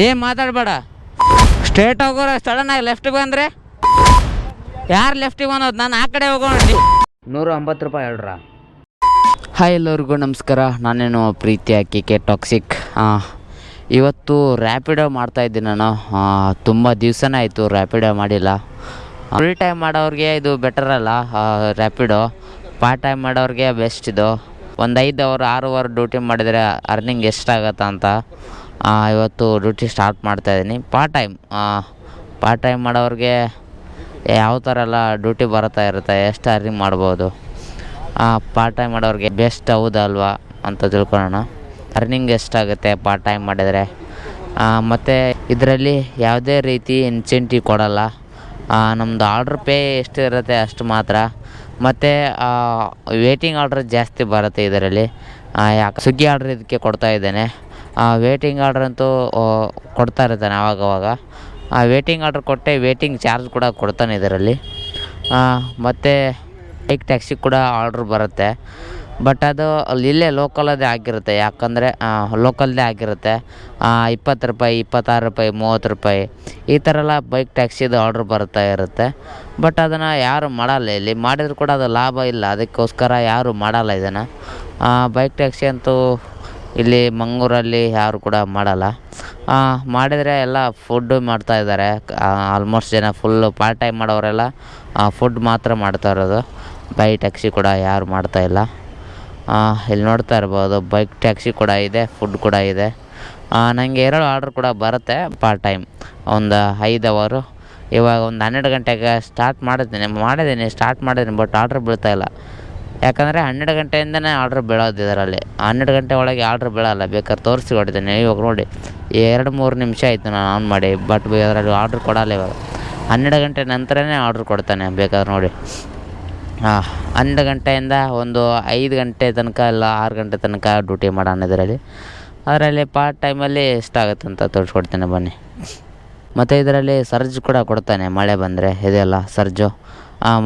ಏನು ಮಾತಾಡಬೇಡ, ಸ್ಟ್ರೇಟ್ ಹೋಗೋರ ಸಡನ್ನಾಗಿ ಲೆಫ್ಟಿಗೆ ಬಂದರೆ ಯಾರು ಲೆಫ್ಟಿಗೆ ಬಂದೋದು, ನಾನು ಆ ಕಡೆ ಹೋಗೋಣ. 190 ರೂಪಾಯಿ ಹೇಳ್ರ. ಹಾಯ್ ಎಲ್ಲರಿಗೂ ನಮಸ್ಕಾರ, ನಾನೇನು ಪ್ರೀತಿಯ ಕೆ ಟಾಕ್ಸಿಕ್. ಇವತ್ತು ರ್ಯಾಪಿಡೋ ಮಾಡ್ತಾಯಿದ್ದೀನಿ ನಾನು. ತುಂಬ ದಿವಸನೇ ಆಯಿತು ರ್ಯಾಪಿಡೋ ಮಾಡಿಲ್ಲ. ಫುಲ್ ಟೈಮ್ ಮಾಡೋರಿಗೆ ಇದು ಬೆಟರ್ ಅಲ್ಲ ರ್ಯಾಪಿಡೋ, ಪಾರ್ಟ್ ಟೈಮ್ ಮಾಡೋರಿಗೆ ಬೆಸ್ಟ್ ಇದು. ಒಂದು 5 ಅವರ್ 6 ಅವರ್ ಡ್ಯೂಟಿ ಮಾಡಿದರೆ ಅರ್ನಿಂಗ್ ಎಷ್ಟಾಗತ್ತೆ ಅಂತ ಇವತ್ತು ಡ್ಯೂಟಿ ಸ್ಟಾರ್ಟ್ ಮಾಡ್ತಾಯಿದ್ದೀನಿ. ಪಾರ್ಟ್ ಟೈಮ್ ಮಾಡೋರಿಗೆ ಯಾವ ಥರ ಎಲ್ಲ ಡ್ಯೂಟಿ ಬರ್ತಾ ಇರುತ್ತೆ, ಎಷ್ಟು ಅರ್ನಿಂಗ್ ಮಾಡ್ಬೋದು. ಪಾರ್ಟ್ ಟೈಮ್ ಮಾಡೋರಿಗೆ ಬೆಸ್ಟ್ ಹೌದಲ್ವಾ ಅಂತ ತಿಳ್ಕೊಳ್ಳೋಣ. ಅರ್ನಿಂಗ್ ಎಷ್ಟಾಗುತ್ತೆ ಪಾರ್ಟ್ ಟೈಮ್ ಮಾಡಿದರೆ. ಮತ್ತು ಇದರಲ್ಲಿ ಯಾವುದೇ ರೀತಿ ಇನ್ಸೆಂಟಿವ್ ಕೊಡಲ್ಲ. ನಮ್ಮದು ಆರ್ಡ್ರ್ ಪೇ ಎಷ್ಟು ಇರುತ್ತೆ ಅಷ್ಟು ಮಾತ್ರ. ಮತ್ತು ವೇಟಿಂಗ್ ಆರ್ಡ್ರ್ ಜಾಸ್ತಿ ಬರುತ್ತೆ ಇದರಲ್ಲಿ. ಯಾಕೆ ಸ್ವಿಗ್ಗಿ ಆರ್ಡ್ರ್ ಇದಕ್ಕೆ ಕೊಡ್ತಾ ಇದ್ದೇನೆ. ವೇಟಿಂಗ್ ಆರ್ಡ್ರ್ ಅಂತೂ ಕೊಡ್ತಾ ಇರ್ತಾನೆ ಆವಾಗವಾಗ. ವೇಟಿಂಗ್ ಆರ್ಡ್ರ್ ಕೊಟ್ಟೆ ವೇಟಿಂಗ್ ಚಾರ್ಜ್ ಕೂಡ ಕೊಡ್ತಾನೆ ಇದರಲ್ಲಿ. ಮತ್ತು ಬೈಕ್ ಟ್ಯಾಕ್ಸಿ ಕೂಡ ಆರ್ಡ್ರ್ ಬರುತ್ತೆ, ಬಟ್ ಅದು ಇಲ್ಲೇ ಲೋಕಲದೇ ಆಗಿರುತ್ತೆ. ಯಾಕಂದರೆ ಲೋಕಲ್ದೇ ಆಗಿರುತ್ತೆ. 20 ರೂಪಾಯಿ 26 ರೂಪಾಯಿ 30 ರೂಪಾಯಿ ಈ ಥರ ಎಲ್ಲ ಬೈಕ್ ಟ್ಯಾಕ್ಸಿದು ಆರ್ಡ್ರ್ ಬರ್ತಾ ಇರುತ್ತೆ. ಬಟ್ ಅದನ್ನು ಯಾರು ಮಾಡಲ್ಲ, ಇಲ್ಲಿ ಮಾಡಿದ್ರು ಕೂಡ ಅದು ಲಾಭ ಇಲ್ಲ, ಅದಕ್ಕೋಸ್ಕರ ಯಾರು ಮಾಡಲ್ಲ ಇದನ್ನು. ಬೈಕ್ ಟ್ಯಾಕ್ಸಿ ಅಂತೂ ಇಲ್ಲಿ ಮಂಗಳೂರಲ್ಲಿ ಯಾರು ಕೂಡ ಮಾಡಲ್ಲ. ಮಾಡಿದರೆ ಎಲ್ಲ ಫುಡ್ಡು ಮಾಡ್ತಾಯಿದ್ದಾರೆ. ಆಲ್ಮೋಸ್ಟ್ ಜನ ಫುಲ್ಲು ಪಾರ್ಟ್ ಟೈಮ್ ಮಾಡೋರೆಲ್ಲ ಫುಡ್ ಮಾತ್ರ ಮಾಡ್ತಾ ಇರೋದು. ಬೈಕ್ ಟ್ಯಾಕ್ಸಿ ಕೂಡ ಯಾರು ಮಾಡ್ತಾಯಿಲ್ಲ. ಇಲ್ಲಿ ನೋಡ್ತಾ ಇರ್ಬೋದು, ಬೈಕ್ ಟ್ಯಾಕ್ಸಿ ಕೂಡ ಇದೆ, ಫುಡ್ ಕೂಡ ಇದೆ. ನನಗೆ 2 ಆರ್ಡ್ರ್ ಕೂಡ ಬರುತ್ತೆ ಪಾರ್ಟ್ ಟೈಮ್. ಒಂದು 5 ಅವರು. ಇವಾಗ ಒಂದು 12 ಗಂಟೆಗೆ ಸ್ಟಾರ್ಟ್ ಮಾಡಿದ್ದೀನಿ, ಬಟ್ ಆರ್ಡ್ರ್ ಬೀಳ್ತಾಯಿಲ್ಲ. ಯಾಕಂದರೆ 12 ಗಂಟೆಯಿಂದನೇ ಆರ್ಡ್ರ್ ಬೀಳೋದು ಇದರಲ್ಲಿ. 12 ಗಂಟೆ ಒಳಗೆ ಆರ್ಡ್ರ್ ಬೀಳೋಲ್ಲ. ಬೇಕಾದ್ರೆ ತೋರಿಸಿ ಹೊಡಿತೀನಿ. ಇವಾಗ ನೋಡಿ 2-3 ನಿಮಿಷ ಆಯಿತು ನಾನು ಆನ್ ಮಾಡಿ, ಬಟ್ ಅದರಲ್ಲಿ ಆರ್ಡ್ರ್ ಕೊಡಲ್ಲ ಇವಾಗ. 12 ಗಂಟೆ ನಂತರನೇ ಆರ್ಡ್ರ್ ಕೊಡ್ತಾನೆ, ಬೇಕಾದ್ರೆ ನೋಡಿ. 12 ಗಂಟೆಯಿಂದ ಒಂದು 5 ಗಂಟೆ ತನಕ ಇಲ್ಲ 6 ಗಂಟೆ ತನಕ ಡ್ಯೂಟಿ ಮಾಡೋಣ ಇದರಲ್ಲಿ. ಅದರಲ್ಲಿ ಪಾರ್ಟ್ ಟೈಮಲ್ಲಿ ಎಷ್ಟಾಗುತ್ತೆ ಅಂತ ತೋರಿಸ್ಕೊಡ್ತೇನೆ ಬನ್ನಿ. ಮತ್ತು ಇದರಲ್ಲಿ ಸರ್ಜ್ ಕೂಡ ಕೊಡ್ತಾನೆ ಮಳೆ ಬಂದರೆ. ಇದೆಲ್ಲ ಸರ್ಜು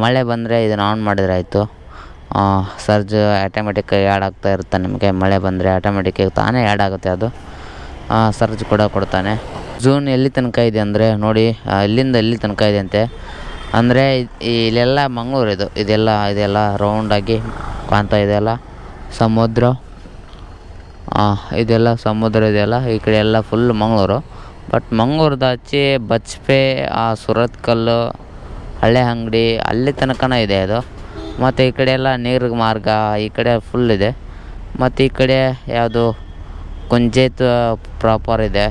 ಮಳೆ ಬಂದರೆ ಇದನ್ನು ಆನ್ ಮಾಡಿದರೆ ಆಯಿತು. ಸರ್ಜ್ ಆಟೋಮೆಟಿಕ್ಕಾಗಿ ಆ್ಯಡ್ ಆಗ್ತಾ ಇರುತ್ತೆ ನಿಮಗೆ. ಮಳೆ ಬಂದರೆ ಆಟೋಮೆಟಿಕ್ಕಾಗಿ ತಾನೇ ಆ್ಯಡ್ ಆಗುತ್ತೆ ಅದು. ಸರ್ಜ್ ಕೂಡ ಕೊಡ್ತಾನೆ. ಝೂನ್ ಎಲ್ಲಿ ತನಕ ಇದೆ ಅಂದರೆ ನೋಡಿ, ಇಲ್ಲಿಂದ ಎಲ್ಲಿ ತನಕ ಇದೆ ಅಂತೆ. ಅಂದರೆ ಇಲ್ಲೆಲ್ಲ ಮಂಗಳೂರು ಇದೆಲ್ಲ ರೌಂಡಾಗಿ ಕಾಣ್ತಾ ಇದೆಯಲ್ಲ ಸಮುದ್ರ. ಇದೆಲ್ಲ ಸಮುದ್ರ ಇದೆಯಲ್ಲ, ಈ ಕಡೆ ಎಲ್ಲ ಫುಲ್ ಮಂಗಳೂರು. ಬಟ್ ಮಂಗಳೂರ್ದು ಆಚೆ ಬಜ್ಪೆ, ಸುರತ್ಕಲ್ಲು, ಹಳೆ ಅಂಗಡಿ ಅಲ್ಲಿ ತನಕನೇ ಇದೆ ಅದು. ಮತ್ತು ಈ ಕಡೆ ಎಲ್ಲ ನೀರು ಮಾರ್ಗ ಈ ಕಡೆ ಫುಲ್ ಇದೆ. ಮತ್ತು ಈ ಕಡೆ ಯಾವುದು ಕುಂಜೇತ್ ಪ್ರಾಪರ್ ಇದೆ,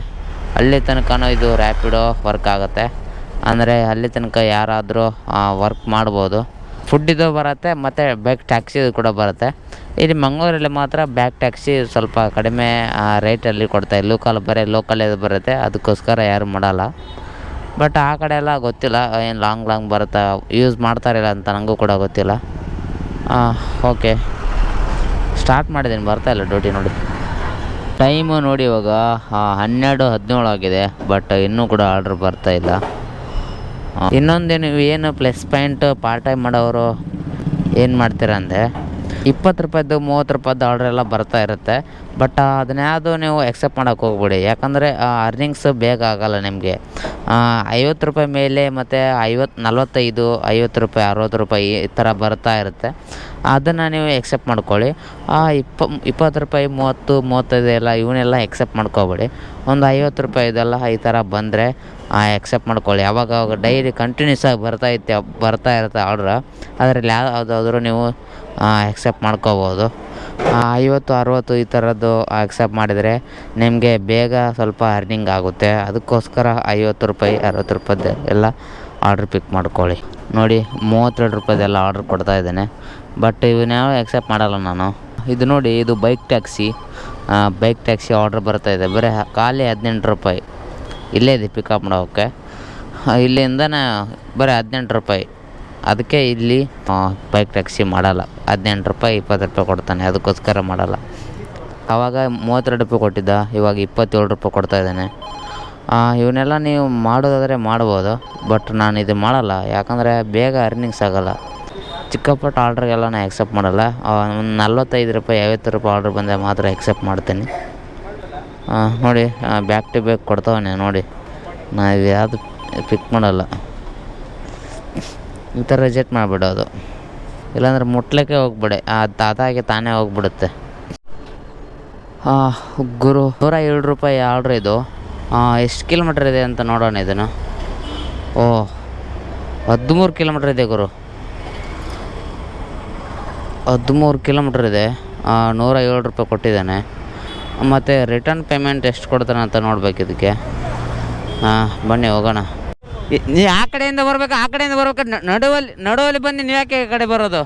ಅಲ್ಲಿ ತನಕನೂ ಇದು ರ್ಯಾಪಿಡೋ ವರ್ಕ್ ಆಗುತ್ತೆ. ಅಂದರೆ ಅಲ್ಲಿ ತನಕ ಯಾರಾದರೂ ವರ್ಕ್ ಮಾಡ್ಬೋದು. ಫುಡ್ಡಿದು ಬರುತ್ತೆ ಮತ್ತು ಬೈಕ್ ಟ್ಯಾಕ್ಸಿ ಕೂಡ ಬರುತ್ತೆ. ಇಲ್ಲಿ ಮಂಗಳೂರಲ್ಲಿ ಮಾತ್ರ ಬೈಕ್ ಟ್ಯಾಕ್ಸಿ ಸ್ವಲ್ಪ ಕಡಿಮೆ ರೇಟಲ್ಲಿ ಕೊಡ್ತಾರೆ. ಲೋಕಲ್ ಇದು ಬರುತ್ತೆ, ಅದಕ್ಕೋಸ್ಕರ ಯಾರು ಮಾಡಲ್ಲ. ಬಟ್ ಆ ಕಡೆ ಎಲ್ಲ ಗೊತ್ತಿಲ್ಲ, ಏನು ಲಾಂಗ್ ಬರುತ್ತಾ, ಯೂಸ್ ಮಾಡ್ತಾರಿಲ್ಲ ಅಂತ ನನಗೂ ಕೂಡ ಗೊತ್ತಿಲ್ಲ. ಓಕೆ, ಸ್ಟಾರ್ಟ್ ಮಾಡಿದ್ದೀನಿ, ಬರ್ತಾಯಿಲ್ಲ ಡ್ಯೂಟಿ ನೋಡಿ. ಟೈಮು ನೋಡಿ ಇವಾಗ 12:17 ಆಗಿದೆ, ಬಟ್ ಇನ್ನೂ ಕೂಡ ಆರ್ಡ್ರ್ ಬರ್ತಾಯಿಲ್ಲ. ಇನ್ನೊಂದು ನೀವು ಏನು ಪ್ಲಸ್ ಪಾಯಿಂಟ್ ಪಾರ್ಟ್ ಟೈಮ್ ಮಾಡೋರು ಏನು ಮಾಡ್ತೀರ ಅಂದರೆ 20 ರೂಪಾಯಿದು 30 ರೂಪಾಯಿದು ಆರ್ಡ್ರ್ ಎಲ್ಲ ಬರ್ತಾ ಇರುತ್ತೆ. ಬಟ್ ಅದನ್ನ ಯಾವುದು ನೀವು ಎಕ್ಸೆಪ್ಟ್ ಮಾಡೋಕ್ಕೆ ಹೋಗ್ಬೇಡಿ. ಯಾಕಂದರೆ ಅರ್ನಿಂಗ್ಸ್ ಬೇಗ ಆಗೋಲ್ಲ ನಿಮಗೆ. 50 ರೂಪಾಯಿ ಮೇಲೆ ಮತ್ತು 45 50 ರೂಪಾಯಿ 60 ರೂಪಾಯಿ ಈ ಥರ ಬರ್ತಾ ಇರುತ್ತೆ. ಅದನ್ನು ನೀವು ಎಕ್ಸೆಪ್ಟ್ ಮಾಡ್ಕೊಳ್ಳಿ. 20 ರೂಪಾಯಿ 30 35 ಎಲ್ಲ ಇವನ್ನೆಲ್ಲ ಎಕ್ಸೆಪ್ಟ್ ಮಾಡ್ಕೋಬೇಡಿ. ಒಂದು 50 ರೂಪಾಯಿದೆಲ್ಲ ಈ ಥರ ಬಂದರೆ ಎಕ್ಸೆಪ್ಟ್ ಮಾಡ್ಕೊಳ್ಳಿ. ಅವಾಗ ಡೈಲಿ ಕಂಟಿನ್ಯೂಸ್ ಆಗಿ ಬರ್ತಾ ಇರುತ್ತೆ ಆರ್ಡ್ರ್. ಅದರಲ್ಲಿ ಯಾವುದಾದ್ರೂ ನೀವು ಎಕ್ಸೆಪ್ಟ್ ಮಾಡ್ಕೋಬೋದು. 50 60 ಈ ಥರದ್ದು ಎಕ್ಸೆಪ್ಟ್ ಮಾಡಿದರೆ ನಿಮಗೆ ಬೇಗ ಸ್ವಲ್ಪ ಅರ್ನಿಂಗ್ ಆಗುತ್ತೆ. ಅದಕ್ಕೋಸ್ಕರ 50 ರೂಪಾಯಿ 60 ರೂಪಾಯಿದು ಎಲ್ಲ ಆರ್ಡ್ರ್ ಪಿಕ್ ಮಾಡ್ಕೊಳ್ಳಿ. ನೋಡಿ 32 ರೂಪಾಯಿದೆಲ್ಲ ಆರ್ಡ್ರ್ ಕೊಡ್ತಾ ಇದ್ದೇನೆ, ಬಟ್ ಇವನ್ಯಾವ ಎಕ್ಸೆಪ್ಟ್ ಮಾಡಲ್ಲ ನಾನು. ಇದು ನೋಡಿ, ಇದು ಬೈಕ್ ಟ್ಯಾಕ್ಸಿ ಆರ್ಡ್ರ್ ಬರ್ತಾಯಿದೆ. ಬರೀ ಖಾಲಿ 18 ರೂಪಾಯಿ. ಇಲ್ಲೇ ಇದೆ ಪಿಕಪ್ ಮಾಡೋಕ್ಕೆ. ಇಲ್ಲಿಂದನೇ ಬರೀ 18 ರೂಪಾಯಿ. ಅದಕ್ಕೆ ಇಲ್ಲಿ ಬೈಕ್ ಟ್ಯಾಕ್ಸಿ ಮಾಡಲ್ಲ. 18 ರೂಪಾಯಿ 20 ರೂಪಾಯಿ ಕೊಡ್ತಾನೆ, ಅದಕ್ಕೋಸ್ಕರ ಮಾಡಲ್ಲ. ಆವಾಗ 32 ರೂಪಾಯಿ ಕೊಟ್ಟಿದ್ದ, ಇವಾಗ 27 ರೂಪಾಯಿ ಕೊಡ್ತಾಯಿದ್ದಾನೆ. ಇವನ್ನೆಲ್ಲ ನೀವು ಮಾಡೋದಾದರೆ ಮಾಡ್ಬೋದು, ಬಟ್ ನಾನು ಇದು ಮಾಡಲ್ಲ. ಯಾಕಂದರೆ ಬೇಗ ಅರ್ನಿಂಗ್ಸ್ ಆಗೋಲ್ಲ. ಚಿಕ್ಕಪುಟ್ಟ ಆರ್ಡ್ರಿಗೆಲ್ಲ ನಾನು ಎಕ್ಸೆಪ್ಟ್ ಮಾಡಲ್ಲ. ಒಂದು 45 ರೂಪಾಯಿ 50 ರೂಪಾಯಿ ಆರ್ಡ್ರ್ ಬಂದರೆ ಮಾತ್ರ ಎಕ್ಸೆಪ್ಟ್ ಮಾಡ್ತೀನಿ. ನೋಡಿ ಬ್ಯಾಕ್ ಟು ಬ್ಯಾಕ್ ಕೊಡ್ತಾವನೆ ನೋಡಿ, ನಾವು ಯಾವುದು ಪಿಕ್ ಮಾಡಲ್ಲ, ಈ ಥರ ರಿಜೆಕ್ಟ್ ಮಾಡಿಬಿಡೋದು, ಇಲ್ಲಾಂದ್ರೆ ಮುಟ್ಲಿಕ್ಕೆ ಹೋಗ್ಬಿಡೆ ಅದಾಗಿ ತಾನೇ ಹೋಗ್ಬಿಡುತ್ತೆ. ಗುರು ₹107 ಆರ್ಡ್ರ್ ಇದು. ಎಷ್ಟು ಕಿಲೋಮೀಟ್ರ್ ಇದೆ ಅಂತ ನೋಡೋಣ ಇದನ್ನು. 13 ಕಿಲೋಮೀಟ್ರ್ ಇದೆ ಗುರು, 13 ಕಿಲೋಮೀಟ್ರ್ ಇದೆ. ₹107 ಕೊಟ್ಟಿದ್ದಾನೆ. ಮತ್ತು ರಿಟರ್ನ್ ಪೇಮೆಂಟ್ ಎಷ್ಟು ಕೊಡ್ತಾನೆ ಅಂತ ನೋಡ್ಬೇಕು ಇದಕ್ಕೆ. ಬನ್ನಿ ಹೋಗೋಣ. ನೀವು ಆ ಕಡೆಯಿಂದ ಬರ್ಬೇಕು, ಆ ಕಡೆಯಿಂದ ಬರ್ಬೇಕು, ನಡುವಲ್ಲಿ ಬಂದು ನೀವು ಯಾಕೆ ಈ ಕಡೆ ಬರೋದು?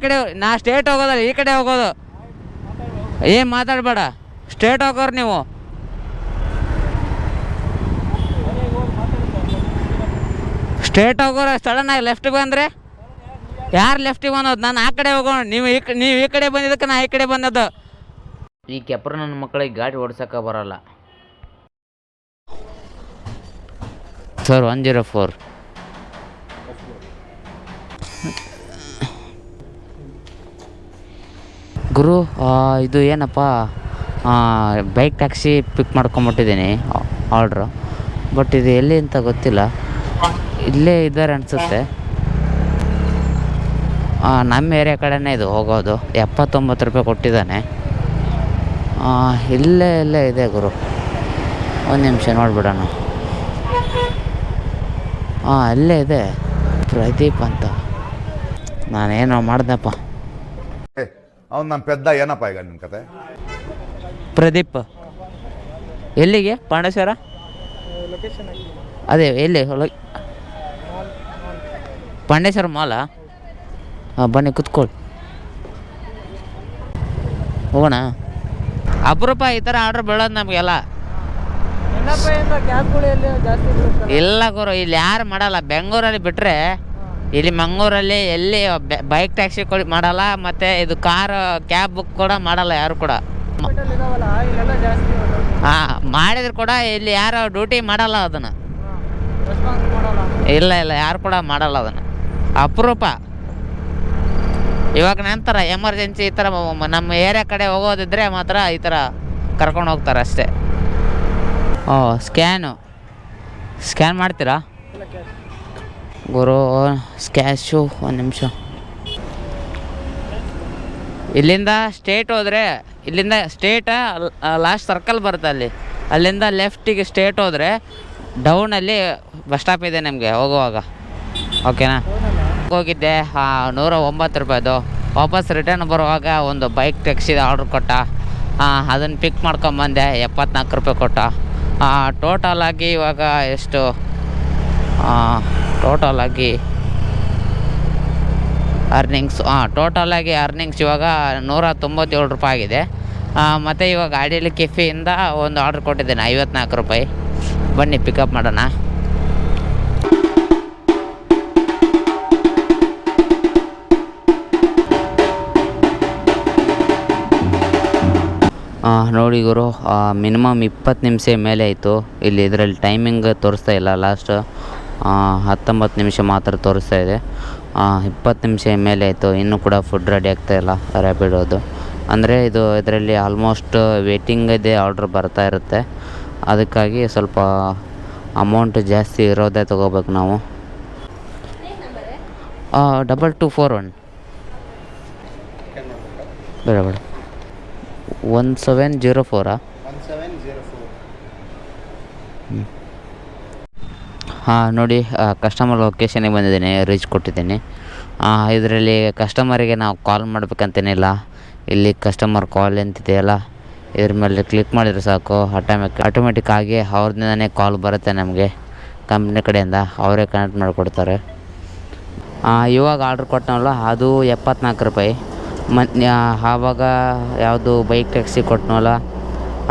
ಕಡೆ ಸ್ಟೇಟ್ ಹೋಗೋದಲ್ಲ, ಈ ಕಡೆ ಹೋಗೋದು. ಏನು ಮಾತಾಡಬೇಡ, ಸ್ಟೇಟ್ ಹೋಗೋರು ನೀವು. ಸ್ಟೇಟ್ ಹೋಗೋರು ಸಡನ್ನಾಗಿ ಲೆಫ್ಟಿಗೆ ಬಂದರೆ ಯಾರು ಲೆಫ್ಟಿಗೆ ಬಂದದ್ದು? ನಾನು ಆ ಕಡೆ ಹೋಗೋಣ, ನೀವು ಈ ಕಡೆ ಬಂದಿದ್ದಕ್ಕೆ ನಾ ಈ ಕಡೆ ಬಂದದ್ದು. ಈ ಕೆಪ್ರ ನನ್ನ ಮಕ್ಕಳಿಗೆ ಗಾಡಿ ಓಡ್ಸೋಕೆ ಬರೋಲ್ಲ. ಸರ್ 104 ಗುರು. ಇದು ಏನಪ್ಪ, ಬೈಕ್ ಟ್ಯಾಕ್ಸಿ ಪಿಕ್ ಮಾಡ್ಕೊಂಬಿಟ್ಟಿದ್ದೀನಿ ಆರ್ಡ್ರು. ಬಟ್ ಇದು ಎಲ್ಲಿ ಅಂತ ಗೊತ್ತಿಲ್ಲ, ಇಲ್ಲೇ ಇದ್ದಾರೆ ಅನಿಸುತ್ತೆ. ನಮ್ಮ ಏರಿಯಾ ಕಡೆನೇ ಇದು ಹೋಗೋದು. ₹79 ಕೊಟ್ಟಿದ್ದಾನೆ. ಇಲ್ಲೇ ಇದೆ ಗುರು, ಒಂದು ನಿಮಿಷ ನೋಡ್ಬಿಡೋಣ. ಅಲ್ಲೇ ಇದೆ, ಪ್ರದೀಪ್ ಅಂತ. ನಾನೇನೋ ಮಾಡ್ದಪ್ಪ. ಅವ್ನು ನಮ್ಮ ಪೆದ್ದ ಏನಪ್ಪ ಈಗ ನಿಮ್ಮ ಕತೆ? ಪ್ರದೀಪ್ ಎಲ್ಲಿಗೆ? ಪಾಂಡೇಶ್ವರ ಅದೇ ಎಲ್ಲಿ? ಪಾಂಡೇಶ್ವರ ಮಾಲಾ? ಬನ್ನಿ ಕುತ್ಕೊಳ್ಳಿ, ಹೋಗೋಣ. ಅಪರೂಪ ಈ ಥರ ಆರ್ಡ್ರ್ ಬೀಳೋದು ನಮಗೆಲ್ಲ. ಇಲ್ಲ ಗುರು, ಇಲ್ಲಿ ಯಾರು ಮಾಡಲ್ಲ. ಬೆಂಗಳೂರಲ್ಲಿ ಬಿಟ್ಟರೆ ಇಲ್ಲಿ ಮಂಗಳೂರಲ್ಲಿ ಎಲ್ಲಿ ಬೈಕ್ ಟ್ಯಾಕ್ಸಿ ಮಾಡಲ್ಲ, ಮತ್ತು ಇದು ಕ್ಯಾಬ್ ಬುಕ್ ಕೂಡ ಮಾಡಲ್ಲ ಯಾರು ಕೂಡ. ಮಾಡಿದ್ರು ಕೂಡ ಇಲ್ಲಿ ಯಾರು ಡ್ಯೂಟಿ ಮಾಡಲ್ಲ ಅದನ್ನು. ಇಲ್ಲ ಯಾರು ಕೂಡ ಮಾಡಲ್ಲ ಅದನ್ನು, ಅಪರೂಪ. ಇವಾಗ ನಂತರ ಎಮರ್ಜೆನ್ಸಿ ಈ ಥರ ನಮ್ಮ ಏರಿಯಾ ಕಡೆ ಹೋಗೋದಿದ್ರೆ ಮಾತ್ರ ಈ ಥರ ಕರ್ಕೊಂಡು ಹೋಗ್ತಾರೆ ಅಷ್ಟೇ. ಸ್ಕ್ಯಾನ್ ಮಾಡ್ತೀರಾ ಗುರು? ಕ್ಯಾಶು ಒಂದು ನಿಮಿಷ. ಇಲ್ಲಿಂದ ಸ್ಟೇಟ್ ಹೋದರೆ, ಇಲ್ಲಿಂದ ಸ್ಟೇಟ ಲಾಸ್ಟ್ ಸರ್ಕಲ್ ಬರುತ್ತೆ ಅಲ್ಲಿಂದ ಲೆಫ್ಟಿಗೆ ಸ್ಟೇಟ್ ಹೋದರೆ ಡೌನಲ್ಲಿ ಬಸ್ ಸ್ಟಾಪ್ ಇದೆ ನಮಗೆ ಹೋಗುವಾಗ. ಓಕೆನಾ? ಹೋಗಿದ್ದೆ ₹109. ವಾಪಸ್ ರಿಟರ್ನ್ ಬರುವಾಗ ಒಂದು ಬೈಕ್ ಟ್ಯಾಕ್ಸಿದ ಆರ್ಡ್ರ್ ಕೊಟ್ಟ. ಅದನ್ನು ಪಿಕ್ ಮಾಡ್ಕೊಂಬಂದೆ, ₹74 ಕೊಟ್ಟ. ಟೋಟಲಾಗಿ ಇವಾಗ ಎಷ್ಟು? ಟೋಟಲಾಗಿ ಅರ್ನಿಂಗ್ಸ್ ಇವಾಗ ₹197 ಆಗಿದೆ. ಮತ್ತು ಇವಾಗ ಗಾಡಿಯಲ್ಲಿ ಕೆಫೆಯಿಂದ ಒಂದು ಆರ್ಡ್ರ್ ಕೊಟ್ಟಿದ್ದೇನೆ ₹54. ಬನ್ನಿ ಪಿಕಪ್ ಮಾಡೋಣ. ನೋಡಿ ಗುರು, ಮಿನಿಮಮ್ 20 ನಿಮಿಷ ಮೇಲೆ ಆಯಿತು. ಇಲ್ಲಿ ಇದರಲ್ಲಿ ಟೈಮಿಂಗ್ ತೋರಿಸ್ತಾ ಇಲ್ಲ, ಲಾಸ್ಟ್ 19 ನಿಮಿಷ ಮಾತ್ರ ತೋರಿಸ್ತಾ ಇದೆ. 20 ನಿಮಿಷ ಮೇಲೆ ಆಯಿತು, ಇನ್ನೂ ಕೂಡ ಫುಡ್ ರೆಡಿ ಆಗ್ತಾಯಿಲ್ಲ ರ್ಯಾಪಿಡೋದು. ಅಂದರೆ ಇದರಲ್ಲಿ ಆಲ್ಮೋಸ್ಟ್ ವೇಟಿಂಗ್ ಆರ್ಡ್ರ್ ಬರ್ತಾ ಇರುತ್ತೆ. ಅದಕ್ಕಾಗಿ ಸ್ವಲ್ಪ ಅಮೌಂಟ್ ಜಾಸ್ತಿ ಇರೋದೇ ತೊಗೋಬೇಕು ನಾವು. 2241 ಬೇಡ 1704. ನೋಡಿ, ಕಸ್ಟಮರ್ ಲೊಕೇಶನಿಗೆ ಬಂದಿದ್ದೀನಿ, ರೀಚ್ ಕೊಟ್ಟಿದ್ದೀನಿ. ಇದರಲ್ಲಿ ಕಸ್ಟಮರಿಗೆ ನಾವು ಕಾಲ್ ಮಾಡಬೇಕಂತೇನಿಲ್ಲ. ಇಲ್ಲಿ ಕಸ್ಟಮರ್ ಕಾಲ್ ಅಂತಿದೆಯಲ್ಲ, ಇದ್ರ ಮೇಲೆ ಕ್ಲಿಕ್ ಮಾಡಿದರೆ ಸಾಕು, ಆಟೋಮೆಟಿಕ್ ಆಗಿ ಅವ್ರದಿಂದನೇ ಕಾಲ್ ಬರುತ್ತೆ ನಮಗೆ. ಕಂಪ್ನಿ ಕಡೆಯಿಂದ ಅವರೇ ಕನೆಕ್ಟ್ ಮಾಡಿಕೊಡ್ತಾರೆ. ಇವಾಗ ಆರ್ಡ್ರ್ ಕೊಟ್ಟನಲ್ಲ ಅದು ₹74. ಆವಾಗ ಯಾವುದು ಬೈಕ್ ಟ್ಯಾಕ್ಸಿ ಕೊಟ್ಟನಲ್ಲ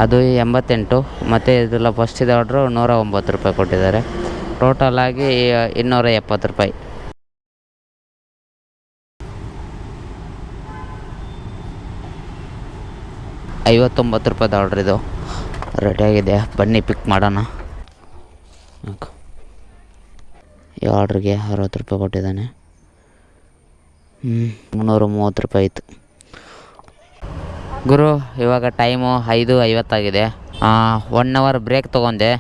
ಅದು 88. ಮತ್ತು ಇದೆಲ್ಲ ಫಸ್ಟಿದ ಆರ್ಡ್ರು ₹109 ಕೊಟ್ಟಿದ್ದಾರೆ. ಟೋಟಲಾಗಿ ₹270. ₹59 ಆರ್ಡ್ರ್ ಇದು ರೆಡಿಯಾಗಿದೆ. ಬನ್ನಿ ಪಿಕ್ ಮಾಡೋಣ. ಈ ಆರ್ಡ್ರಿಗೆ ₹60 ಕೊಟ್ಟಿದ್ದಾನೆ. ₹330 ಆಯಿತು ಗುರು. ಇವಾಗ ಟೈಮು 5:50 ಆಗಿದೆ. 1 ಅವರ್ ಬ್ರೇಕ್ ತೊಗೊಂಡೆ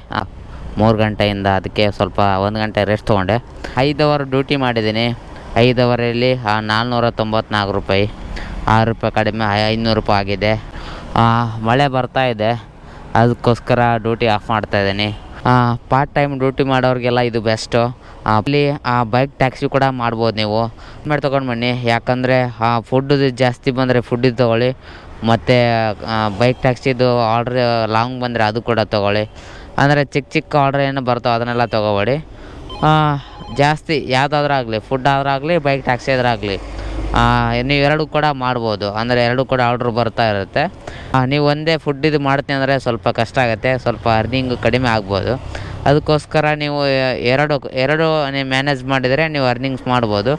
3 ಗಂಟೆಯಿಂದ, ಅದಕ್ಕೆ ಸ್ವಲ್ಪ 1 ಗಂಟೆ ರೆಸ್ಟ್ ತೊಗೊಂಡೆ. 5 ಅವರ್ ಡ್ಯೂಟಿ ಮಾಡಿದ್ದೀನಿ. 5 ಅವರಲ್ಲಿ 494 ರೂಪಾಯಿ, 6 ರೂಪಾಯಿ ಕಡಿಮೆ 500 ರೂಪಾಯಿ ಆಗಿದೆ. ಮಳೆ ಬರ್ತಾ ಇದೆ, ಅದಕ್ಕೋಸ್ಕರ ಡ್ಯೂಟಿ ಆಫ್ ಮಾಡ್ತಾಯಿದ್ದೀನಿ. ಪಾರ್ಟ್ ಟೈಮ್ ಡ್ಯೂಟಿ ಮಾಡೋರಿಗೆಲ್ಲ ಇದು ಬೆಸ್ಟು. ಅಲ್ಲಿ ಬೈಕ್ ಟ್ಯಾಕ್ಸಿ ಕೂಡ ಮಾಡ್ಬೋದು ನೀವು. ಮಾಡಿ ತೊಗೊಂಡು ಬನ್ನಿ, ಯಾಕಂದರೆ ಫುಡ್ದು ಜಾಸ್ತಿ ಬಂದರೆ ಫುಡ್ಡಿದ್ದು ತೊಗೊಳ್ಳಿ, ಮತ್ತು ಬೈಕ್ ಟ್ಯಾಕ್ಸಿದು ಆರ್ಡ್ರ್ ಲಾಂಗ್ ಬಂದರೆ ಅದು ಕೂಡ ತೊಗೊಳ್ಳಿ. ಅಂದರೆ ಚಿಕ್ಕ ಆರ್ಡ್ರ್ ಏನು ಬರ್ತಾವೆ ಅದನ್ನೆಲ್ಲ ತೊಗೋಬೇಡಿ. ಜಾಸ್ತಿ ಯಾವುದಾದ್ರೂ ಆಗಲಿ, ಫುಡ್ ಆದ್ರಾಗಲಿ ಬೈಕ್ ಟ್ಯಾಕ್ಸಿ ಆದ್ರಾಗಲಿ, ನೀವು ಎರಡು ಕೂಡ ಮಾಡ್ಬೋದು. ಅಂದರೆ ಎರಡು ಕೂಡ ಆರ್ಡ್ರ್ ಬರ್ತಾ ಇರುತ್ತೆ. ನೀವು ಒಂದೇ ಫುಡ್ಡಿದು ಮಾಡ್ತೀನಿ ಅಂದರೆ ಸ್ವಲ್ಪ ಕಷ್ಟ ಆಗುತ್ತೆ, ಸ್ವಲ್ಪ ಅರ್ನಿಂಗು ಕಡಿಮೆ ಆಗ್ಬೋದು. ಅದಕ್ಕೋಸ್ಕರ ನೀವು ಎರಡು ನೀವು ಮ್ಯಾನೇಜ್ ಮಾಡಿದರೆ ನೀವು ಅರ್ನಿಂಗ್ಸ್ ಮಾಡ್ಬೋದು.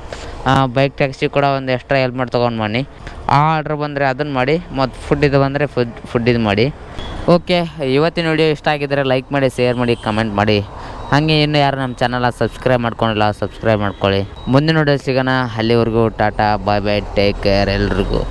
ಬೈಕ್ ಟ್ಯಾಕ್ಸಿ ಕೂಡ ಒಂದು ಎಕ್ಸ್ಟ್ರಾ ಹೆಲ್ಮೆಟ್ ತೊಗೊಂಡು ಬನ್ನಿ. ಆರ್ಡ್ರ್ ಬಂದರೆ ಅದನ್ನು ಮಾಡಿ, ಮತ್ತು ಫುಡ್ಡಿದು ಬಂದರೆ ಫುಡ್ಡಿದು ಮಾಡಿ. ಓಕೆ, ಇವತ್ತಿನ ವಿಡಿಯೋ ಇಷ್ಟ ಆಗಿದ್ದರೆ ಲೈಕ್ ಮಾಡಿ, ಶೇರ್ ಮಾಡಿ, ಕಮೆಂಟ್ ಮಾಡಿ. ಹಾಗೆ ಇನ್ನೂ ಯಾರು ನಮ್ಮ ಚಾನಲ್ ಸಬ್ಸ್ಕ್ರೈಬ್ ಮಾಡ್ಕೊಂಡಿಲ್ಲ, ಸಬ್ಸ್ಕ್ರೈಬ್ ಮಾಡ್ಕೊಳ್ಳಿ. ಮುಂದಿನ ವಿಡಿಯೋ ಸಿಗೋಣ. ಅಲ್ಲಿವರೆಗೂ ಟಾಟಾ, ಬಾಯ್ ಬಾಯ್, ಟೇಕ್ ಕೇರ್ ಎಲ್ರಿಗೂ.